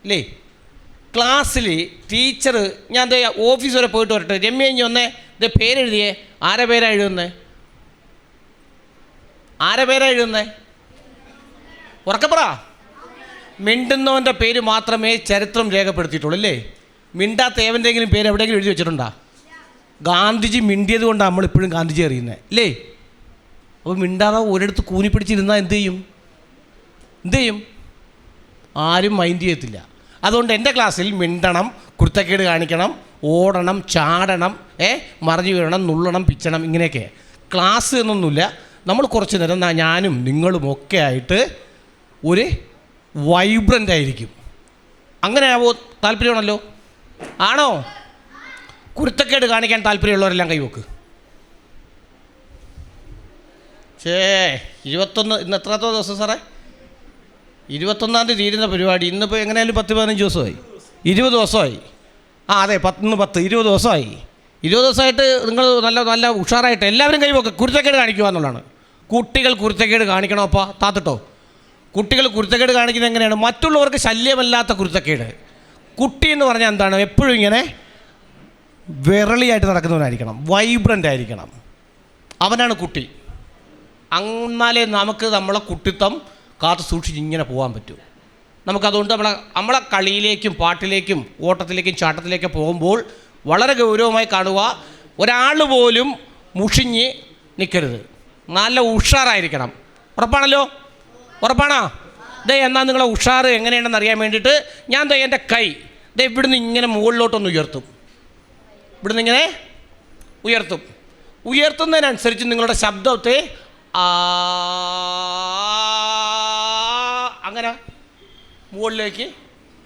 അല്ലേ? ക്ലാസ്സിൽ ടീച്ചർ, ഞാൻ ഓഫീസ് വരെ പോയിട്ട് വരട്ടെ, രമ്യ ഇഞ്ഞി ഒന്നേ ഇത് പേരെഴുതിയേ. ആരെ പേരാ എഴുതുന്നേ? ഉറക്കപ്പറ. മിണ്ടുന്നവൻ്റെ പേര് മാത്രമേ ചരിത്രം രേഖപ്പെടുത്തിയിട്ടുള്ളൂ, അല്ലേ? മിണ്ടാത്ത ഏവൻ്റെങ്കിലും പേര് എവിടെയെങ്കിലും എഴുതി വെച്ചിട്ടുണ്ടോ? ഗാന്ധിജി മിണ്ടിയത് കൊണ്ടാണ് നമ്മളിപ്പോഴും ഗാന്ധിജി അറിയുന്നത്, അല്ലേ? അപ്പോൾ മിണ്ടാതെ ഒരിടത്ത് കൂനിപ്പിടിച്ചിരുന്നാൽ എന്ത് ചെയ്യും? ആരും മൈൻഡ് ചെയ്യത്തില്ല. അതുകൊണ്ട് എൻ്റെ ക്ലാസ്സിൽ മിണ്ടണം, കുരുത്തക്കേട് കാണിക്കണം, ഓടണം, ചാടണം, മറിഞ്ഞു വീഴണം, നുള്ളണം, പിച്ചണം, ഇങ്ങനെയൊക്കെ. ക്ലാസ് എന്നൊന്നുമില്ല. നമ്മൾ കുറച്ച് നേരം ഞാനും നിങ്ങളും ഒക്കെ ആയിട്ട് ഒരു വൈബ്രൻ്റ് ആയിരിക്കും. അങ്ങനെ ആവോ? താല്പര്യമാണല്ലോ? ആണോ? കുരുത്തക്കേട് കാണിക്കാൻ താല്പര്യമുള്ളവരെല്ലാം കൈവക്ക്. 21 ഇന്ന് എത്രാമത്തെ ദിവസം സാറേ? 21-ാം തീയതി തീരുന്ന പരിപാടി. ഇന്നിപ്പോൾ എങ്ങനെയായാലും 10-15 ദിവസമായി, 20 ദിവസമായി. അതെ, 10 20 ദിവസമായി. 20 ദിവസമായിട്ട് നിങ്ങൾ നല്ല ഉഷാറായിട്ട് എല്ലാവരും കൈവക്ക്. കുരുത്തക്കേട് കാണിക്കുക എന്നുള്ളതാണ്. കുട്ടികൾ കുരുത്തക്കേട് കാണിക്കണോ? അപ്പോൾ താത്തിട്ടോ കുട്ടികൾ കുരുത്തക്കേട് കാണിക്കുന്നത് എങ്ങനെയാണ്? മറ്റുള്ളവർക്ക് ശല്യമല്ലാത്ത കുരുത്തക്കേട്. കുട്ടി എന്ന് പറഞ്ഞാൽ എന്താണ്? എപ്പോഴും ഇങ്ങനെ വിരളിയായിട്ട് നടക്കുന്നവനായിരിക്കണം, വൈബ്രൻ്റ് ആയിരിക്കണം. അവനാണ് കുട്ടി. എന്നാലേ നമുക്ക് നമ്മളെ കുട്ടിത്തം കാത്തു സൂക്ഷിച്ച് ഇങ്ങനെ പോകാൻ പറ്റൂ. നമുക്കതുകൊണ്ട് നമ്മളെ കളിയിലേക്കും പാട്ടിലേക്കും ഓട്ടത്തിലേക്കും ചാട്ടത്തിലേക്കും പോകുമ്പോൾ വളരെ ഗൗരവമായി കാണുക. ഒരാൾ പോലും മുഷിഞ്ഞ് നിൽക്കരുത്, നല്ല ഉഷാറായിരിക്കണം. ഉറപ്പാണല്ലോ? ഉറപ്പാണോ? എന്നാൽ നിങ്ങളെ ഉഷാറ് എങ്ങനെയാണെന്ന് അറിയാൻ വേണ്ടിയിട്ട് ഞാൻ എൻ്റെ കൈ ഇവിടുന്ന് ഇങ്ങനെ മുകളിലോട്ടൊന്ന് ഉയർത്തും. ഇവിടുന്ന് ഇങ്ങനെ ഉയർത്തും. ഉയർത്തുന്നതിനനുസരിച്ച് നിങ്ങളുടെ ശബ്ദത്തെ അങ്ങനെ മുകളിലേക്ക്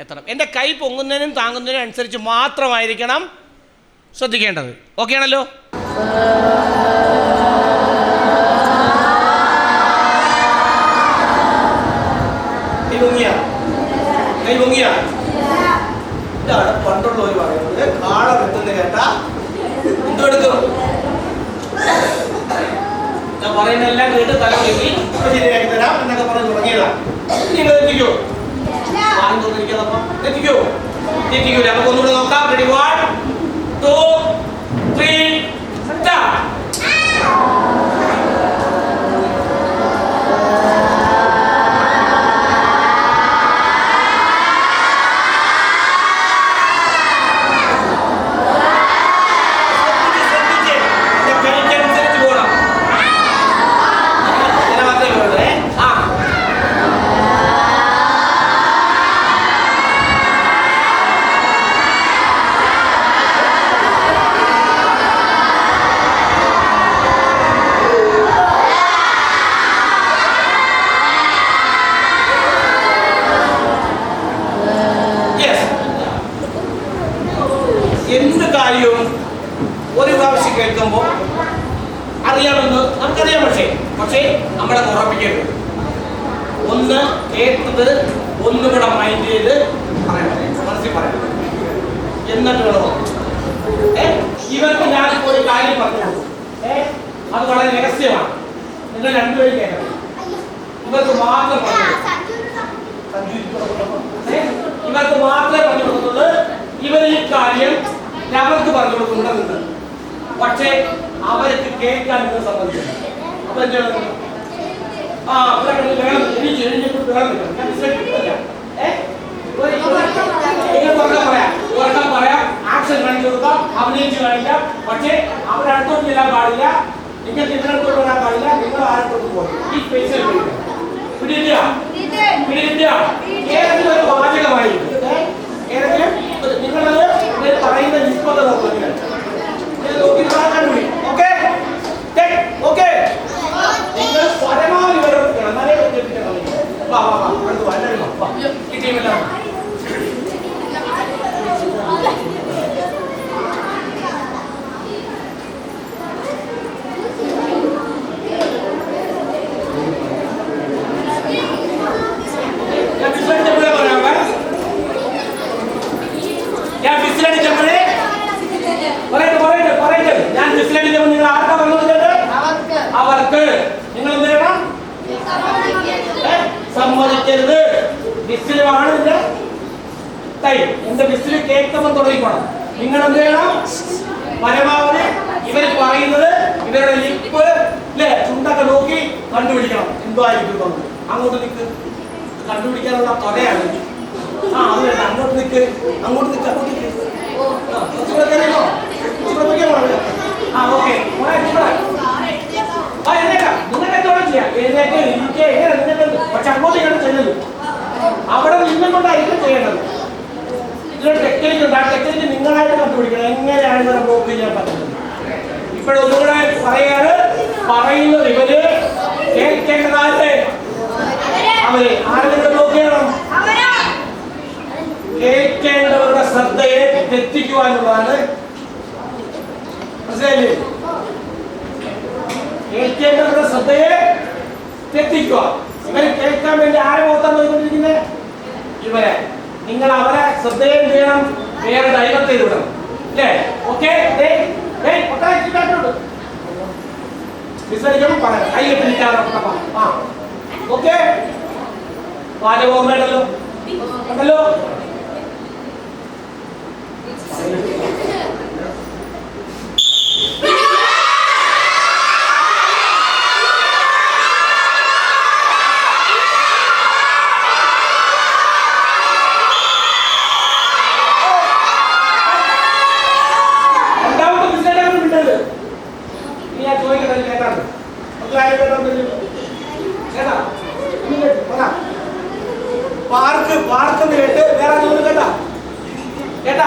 എത്തണം. എൻ്റെ കൈ പൊങ്ങുന്നതിനും താങ്ങുന്നതിനും അനുസരിച്ച് മാത്രമായിരിക്കണം ശ്രദ്ധിക്കേണ്ടത്. ഓക്കെ ആണല്ലോ? ഇതാണ് പണ്ടുള്ളവർ പറയുന്നത്, കാള വെട്ടുന്ന കേട്ടാ എന്തെടുക്കും? ഞാൻ പറയുന്നതെല്ലാം കേട്ട് തല വെക്കി ശരിയാക്കി തരാം എന്നൊക്കെ പറഞ്ഞ് തുടങ്ങിയതാ. നിങ്ങൾ എത്തിക്കോ? എത്തിക്കോ? എത്തിക്കൂല. നമുക്ക് ഒന്നുകൂടെ നോക്കാം. റെഡി? 1 2 3 സ്റ്റാർട്ട്. എന്ത് കാര്യവും ഒരു പ്രാവശ്യം കേൾക്കുമ്പോൾ അറിയാമെന്ന് നമുക്കറിയാം. പക്ഷേ നമ്മളെ ഉറപ്പിക്കരുത്. ഒന്ന് കേട്ടത് ഒന്നുകൂടെ മൈൻഡ് ചെയ്ത് പറയണം, മനസ്സിൽ പറയണം. എന്നിട്ട് വേണം. ഇവർക്ക് ഞാൻ ഒരു കാര്യം പറഞ്ഞു കൊടുക്കും. അത് വളരെ രഹസ്യമാണ്. നിങ്ങൾ രണ്ടുപേരും കേൾക്കണം. ഇവർക്ക് മാത്രം പറഞ്ഞു ഇവർക്ക് മാത്രമേ പറഞ്ഞു കൊടുക്കുന്നത്. ഇവർ ഈ കാര്യം അവർക്ക് പറഞ്ഞു കൊടുക്കുന്നുണ്ട്. പക്ഷേ അവർക്ക് കേൾക്കാൻ നിങ്ങൾ സമ്മതിക്കുന്നു. അപ്പൊ എന്താണ്? പറയാം, ആക്ഷൻ കാണിച്ചു കൊടുക്കാം, അഭിനയിച്ച് കാണിക്കാം. പക്ഷേ അവരടുത്തോട്ട് ചെല്ലാൻ പാടില്ല. നിങ്ങൾക്ക് ഇതിനടുത്തോട്ട് വരാൻ പാടില്ല. നിങ്ങൾ ആരടുത്തോട്ട് പോകും. ഈ സ്പേസിൽ പിടിയില്ല. ഏതെങ്കിലും ഒരു വാചകമായിരിക്കും. ഏതെങ്കിലും നിങ്ങളത് പറയുന്ന നിഷ്പത നിങ്ങൾ പരമാവധി വരണം. എന്നാലേ കിട്ടിയില്ല. അവർക്ക് നിങ്ങൾ എന്ത് ചെയ്യണം? സമ്മതിക്കരുത്. വിസിലുമാണ് എന്റെ ടൈം. എന്റെ വിസിൽ കേൾക്കുമ്പോൾ തുടങ്ങിക്കോണം. നിങ്ങൾ എന്ത് ചെയ്യണം? പരമാവധി ഇവർ പറയുന്നത് ഇവരുടെ ലിപ്പ് ചുണ്ടൊക്കെ നോക്കി കണ്ടുപിടിക്കണം. എന്തോ ആയിരിക്കും അങ്ങോട്ട് നിൽക്ക്. കണ്ടുപിടിക്കാനുള്ള തൊടയാണ്. അത് വേണ്ട. അങ്ങോട്ട് നിൽക്ക്. അങ്ങോട്ട് നിൽക്ക്. അങ്ങോട്ട് നിൽക്ക്. ഓക്കെ. പക്ഷെ അങ്ങോട്ട് ഇങ്ങോട്ട് ചെല്ലുന്നു. അവിടെ നിന്നുകൊണ്ടായിരിക്കും ചെയ്യേണ്ടത്. ഇതിലൊരു ടെക്നിക്ക് ഉണ്ട്. ആ ടെക്നിക്ക് നിങ്ങളായിട്ട് കണ്ടുപിടിക്കണം. എങ്ങനെയാണ് ഇവരെ ബ്ലോക്ക് ചെയ്യാൻ പറ്റുന്നത്? ഇപ്പോഴൊന്നുകൂടെ പറയാണ്. പറയുന്നത് ഇവര് കേൾക്കേണ്ടതായിട്ട് അവര് ആരെങ്കിലും ബ്ലോക്ക് ചെയ്യണം. കേൾക്കേണ്ടവരുടെ ശ്രദ്ധയെ തെറ്റിക്കുവാനുള്ളതാണ്. മനസ്സിലായില്ലേ? കേൾക്കേണ്ടവരുടെ ശ്രദ്ധയെ തെറ്റിക്കുക. ഇവരെ കേൾക്കാൻ വേണ്ടി ആരെ മുഖത്താണ് പോയിക്കൊണ്ടിരിക്കുന്നത്? ഇവരെ. നിങ്ങൾ അവരെ ശ്രദ്ധയെ എന്ത് ചെയ്യണം? വേറെ ഡൈവേർട്ട് ചെയ്ത് വിടണം. അല്ലേ? ഓക്കെ. വിസർജനം പറയാം. കൈ കെട്ടിരിക്കാതെ ഓക്കെ. പാചകം ഓർമ്മയുണ്ടല്ലോ ഉണ്ടല്ലോ. പാർക്ക് കേട്ട് വേറെ ജോലി കേട്ടാ കേട്ടാ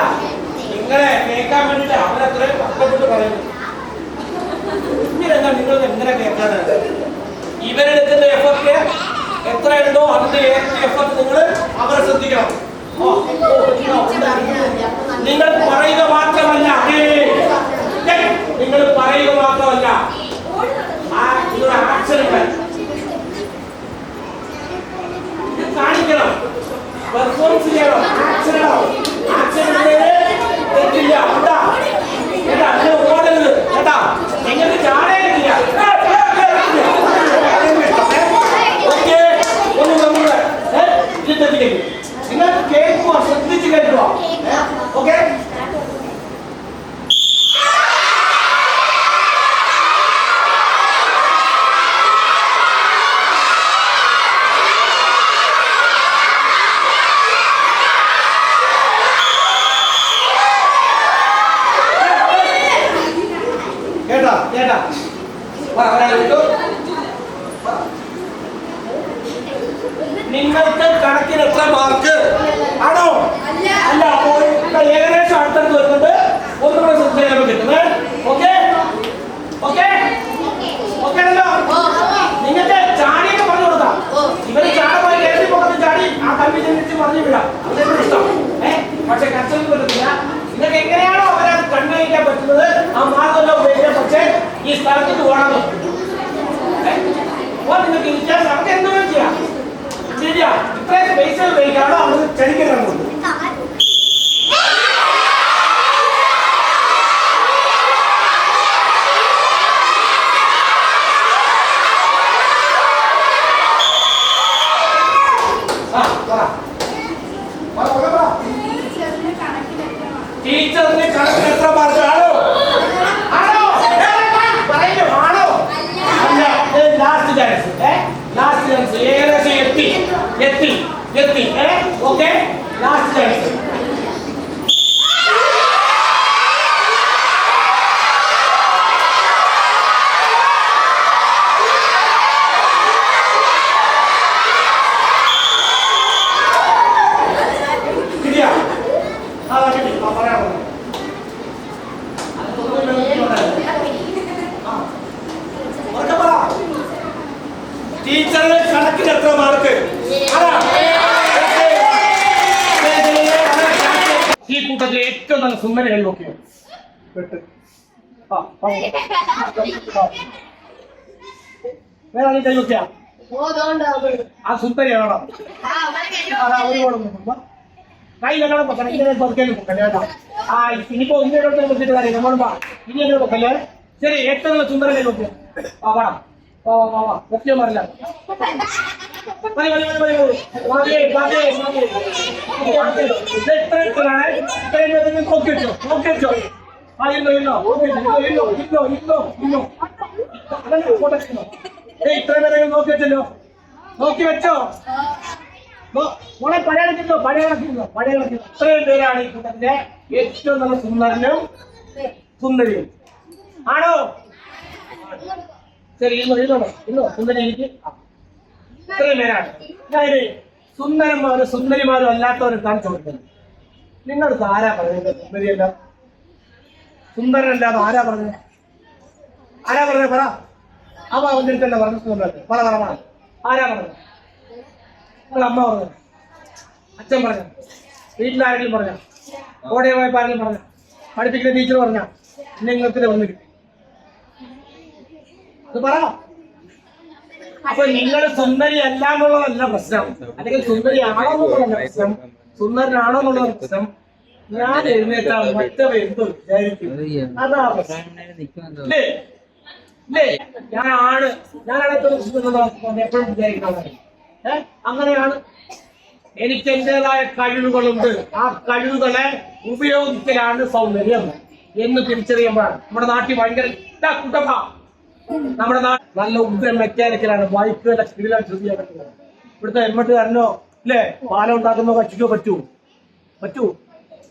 നിങ്ങളെ കേൾക്കാൻ വേണ്ടിട്ട് അവരത്ര കഷ്ടപ്പെട്ട് പറയുന്നു. ഇങ്ങനെന്താ നിങ്ങൾ എങ്ങനെ കേൾക്കാനാണ്? ഇവരെടുക്കുന്ന എഫർട്ട് എത്ര ഉണ്ടോ അതിന്റെ എഫർട്ട് നിങ്ങൾ അവരെ ശ്രദ്ധിക്കണം. നിങ്ങൾ പറയുക മാത്രമല്ല, നിങ്ങൾ പറയുക മാത്രമല്ല നിങ്ങളുടെ ആക്ഷനുകൾ കാണിക്കണം, പെർഫോമൻസ് ചെയ്യണം. ആക്ഷൻ തെറ്റില്ല കേട്ടാ കേട്ടാ. നിങ്ങൾ ഓടരുത് കേട്ടാ. നിങ്ങൾക്ക് ചാടേക്കില്ല. ഓക്കെ, ഒന്ന് നമ്മുടെ തെറ്റിലേക്ക് നിങ്ങൾ കേൾക്കുക, ശ്രദ്ധിച്ച് കേൾക്കുക. ഓക്കെ, നിങ്ങൾക്ക് കണക്കിന് എത്ര മാർക്ക് ആണോ? അല്ല, ഏകദേശം അടുത്തടുത്ത് വരുന്നുണ്ട്. ഒന്നുകൂടെ ശ്രദ്ധിക്കാൻ കിട്ടുന്നത്. ഓക്കെ ഓക്കെ ഓക്കെ അല്ലോ. നിങ്ങൾക്ക് ചാടിയൊക്കെ പറഞ്ഞു കൊടുക്കാം. ഇവര് ചാടമായി കയറി പോകുന്നത് ചാടി ആ കമ്പി ചെന്നിട്ട് പറഞ്ഞു വിടാം. അതൊക്കെ ഇഷ്ടം. പക്ഷെ കച്ചവടം പറ്റത്തില്ല. നിങ്ങൾക്ക് എങ്ങനെയാണോ അവരത് കണ്ടുപിടിക്കാൻ പറ്റുന്നത് ആ മാർഗം ഉപയോഗിക്കാം. പക്ഷേ ഈ സ്ഥലത്തേക്ക് പോകണം. അപ്പോൾ നിങ്ങൾക്ക് ഇരിക്കാൻ നമുക്ക് എന്തും ചെയ്യാം. ശരിയാ, ഇത്രയും പൈസ ഉപയോഗിക്കാണോ അവർ ചടിക്കുന്നുണ്ട്. ടീച്ചറിന് കണക്കിന് എത്ര മാർക്ക് ആണോ? ആണോ പറയുന്നു. ആണോ? അല്ല, ലാസ്റ്റ് ചാൻസ്. ലാസ്റ്റ് ചാൻസ് ഏകദേശം എത്തി. Okay, last chance. ടീച്ചറിന് കണക്കിന് എത്ര മാർക്ക്? ഈ കൂട്ടത്തിൽ ഏറ്റവും നല്ല സുന്ദരികൾ നോക്കിയോ? വേറെ കൈ നോക്കിയാ ആ സുന്ദരിയാണോ? കൈ നല്ലോണം പൊക്കണം. ഇങ്ങനെ പൊക്കലും പൊക്കല്ലേ കേട്ടോ. ഇനിയിപ്പോ ഇങ്ങനെ പൊക്കിട്ട് കാര്യം നമ്മളും ഇനി എങ്ങനെ പൊക്കല്ലേ. ശരി, ഏറ്റവും നല്ല സുന്ദരനെ നോക്കിയോ? വേണം സത്യം പറയില്ല. ഇത്രയും നേരം നോക്കി വെച്ചല്ലോ. നോക്കി വെച്ചോ. പഴയ കണക്കില്ലോ. ഇത്രയും പേരാണ് ഈ കൂട്ടത്തിന്റെ ഏറ്റവും നല്ല സുന്ദരനും സുന്ദരിയും. ആണോ? ശരി, ഇന്നോ സുന്ദരി എനിക്ക് ഇത്രയും പേരാണ്. അതായത് സുന്ദരന്മാരും സുന്ദരിമാരും അല്ലാത്തവരും കാണിച്ചു കൊടുക്കുന്നത്. നിങ്ങൾക്ക് ആരാ പറയുന്നത് സുന്ദരിയല്ല സുന്ദരനല്ലാതെ? ആരാ പറഞ്ഞത്? പറ. അമ്മ വന്നിട്ടല്ല പറഞ്ഞിട്ടുണ്ട്. പറ. ആരാ പറഞ്ഞത്? നിങ്ങൾ അമ്മ പറഞ്ഞു, അച്ഛൻ പറഞ്ഞു, വീട്ടിലാരെങ്കിലും പറഞ്ഞ, കോടതി പോയപ്പോ ആരെങ്കിലും പറഞ്ഞ, പഠിപ്പിക്കുന്ന ടീച്ചർ പറഞ്ഞ, നിങ്ങൾക്ക് വന്നു കിട്ടി. അത് പറ. അപ്പൊ നിങ്ങൾ സുന്ദരി അല്ല എന്നുള്ളതല്ല പ്രശ്നം, അല്ലെങ്കിൽ സുന്ദരി ആണോ എന്നുള്ളതല്ല പ്രശ്നം, സുന്ദരനാണോ എന്നുള്ളതാണ് പ്രശ്നം. ഞാൻ എഴുന്നേറ്റാൽ മറ്റവ എന്തോ വിചാരിക്കും, അതാ പ്രശ്നം. ഞാനാണ് എപ്പോഴും വിചാരിക്കുന്നത്. അങ്ങനെയാണ്. എനിക്ക് എന്റേതായ കഴിവുകളുണ്ട്. ആ കഴിവുകളെ ഉപയോഗിക്കലാണ് സൗന്ദര്യം എന്ന് തിരിച്ചറിയുമ്പോഴാണ് നമ്മുടെ നാട്ടിൽ ഭയങ്കര നമ്മുടെ നാട്ടിൽ നല്ല ഉഗ്രം മെക്കാനിക്കലാണ്. ബൈക്കുകളെ സ്പീഡിലാണ് ചെയ്യാൻ പറ്റുന്നത്. ഇവിടുത്തെ ഹെൽമെറ്റുകാരനോ അല്ലേ പാലം ഉണ്ടാക്കുന്നോ കക്ഷിക്കോ പറ്റൂ.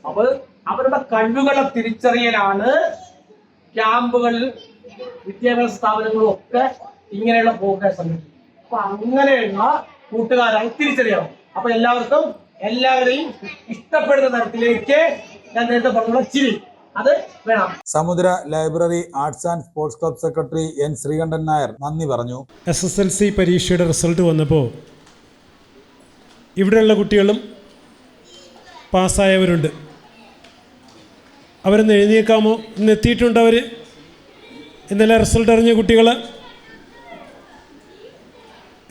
അപ്പൊ അവരുടെ കഴിവുകളെ തിരിച്ചറിയലാണ് ക്യാമ്പുകളിൽ വിദ്യാഭ്യാസ സ്ഥാപനങ്ങളും ഒക്കെ ഇങ്ങനെയുള്ള പ്രോഗ്രാം സംഘടിപ്പിക്കും. അപ്പൊ അങ്ങനെയുള്ള കൂട്ടുകാരായി തിരിച്ചറിയണം. അപ്പൊ എല്ലാവരെയും ഇഷ്ടപ്പെടുന്ന തരത്തിലേക്ക് ഞാൻ നേരത്തെ പറഞ്ഞ ചിരി അത് വേണം. Samudra library arts and sports club secretary N Sreekantan Nair നന്ദി പറഞ്ഞു. SSLC പരീക്ഷയുടെ റിസൾട്ട് വന്നപ്പോൾ ഇവിടെയുള്ള കുട്ടികളും പാസ്സായവരുണ്ട്. അവരൊന്ന് എഴുന്നേൽക്കാമോ? ഇന്ന് എത്തിയിട്ടുണ്ട് അവർ. ഇന്നലെ റിസൾട്ട് അറിഞ്ഞ കുട്ടികൾ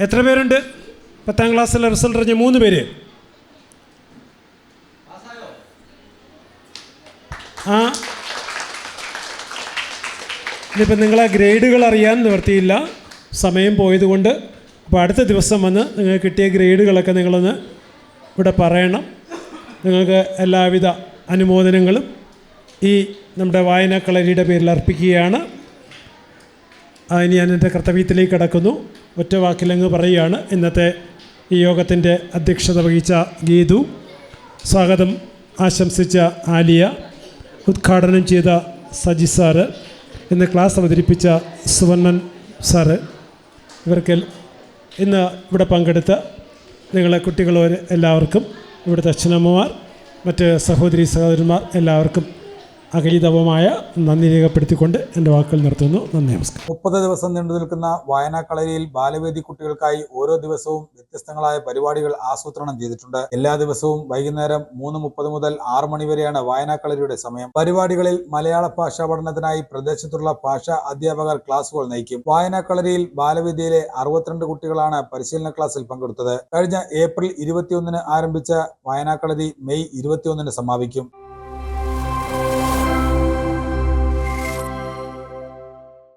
എത്ര പേരുണ്ട്? 10ാം ക്ലാസ്സിലെ റിസൾട്ട് അറിഞ്ഞ 3 പേര്. ഇനിയിപ്പോൾ നിങ്ങളെ ഗ്രേഡുകൾ അറിയാൻ നിവർത്തിയില്ല, സമയം പോയതുകൊണ്ട്. അപ്പോൾ അടുത്ത ദിവസം വന്ന് നിങ്ങൾക്ക് കിട്ടിയ ഗ്രേഡുകളൊക്കെ നിങ്ങളൊന്ന് ഇവിടെ പറയണം. നിങ്ങൾക്ക് എല്ലാവിധ അനുമോദനങ്ങളും ഈ നമ്മുടെ വായനാക്കളരിയുടെ പേരിൽ അർപ്പിക്കുകയാണ്. അതിന് ഞാൻ എൻ്റെ കർത്തവ്യത്തിലേക്ക് കടക്കുന്നു. ഒറ്റ വാക്കിലങ്ങ് പറയുകയാണ്. ഇന്നത്തെ ഈ യോഗത്തിൻ്റെ അധ്യക്ഷത വഹിച്ച ഗീതു, സ്വാഗതം ആശംസിച്ച ആലിയ, ഉദ്ഘാടനം ചെയ്ത സജി സാറ്, ഇന്ന് ക്ലാസ് അവതരിപ്പിച്ച സുവർണൻ സാറ്, ഇവർക്ക് ഇന്ന് ഇവിടെ പങ്കെടുത്ത നിങ്ങളെ കുട്ടികളോട് എല്ലാവർക്കും, ഇവിടുത്തെ അച്ഛനമ്മമാർ, മറ്റ് സഹോദരി സഹോദരന്മാർ എല്ലാവർക്കും അകലിതവമായ നന്ദി രേഖപ്പെടുത്തിക്കൊണ്ട് എൻ്റെ വാക്കുകൾ നിർത്തുന്നു. നന്ദി, നമസ്കാരം. 30 ദിവസം നീണ്ടു നിൽക്കുന്ന വായനാക്കളരിയിൽ ബാലവേദി കുട്ടികൾക്കായി ഓരോ ദിവസവും വ്യത്യസ്തങ്ങളായ പരിപാടികൾ ആസൂത്രണം ചെയ്തിട്ടുണ്ട്. എല്ലാ ദിവസവും വൈകുന്നേരം 3:30 മുതൽ 6 മണി വരെയാണ് വായനാക്കളരിയുടെ സമയം. പരിപാടികളിൽ മലയാള ഭാഷാ പഠനത്തിനായി പ്രദേശത്തുള്ള ഭാഷാ അധ്യാപകർ ക്ലാസുകൾ നയിക്കും. വായനാക്കളരിയിൽ ബാലവേദിയിലെ 62 കുട്ടികളാണ് പരിശീലന ക്ലാസ്സിൽ പങ്കെടുത്തത്. കഴിഞ്ഞ ഏപ്രിൽ 21 ആരംഭിച്ച വായനാക്കളരി മെയ് 21 സമാപിക്കും.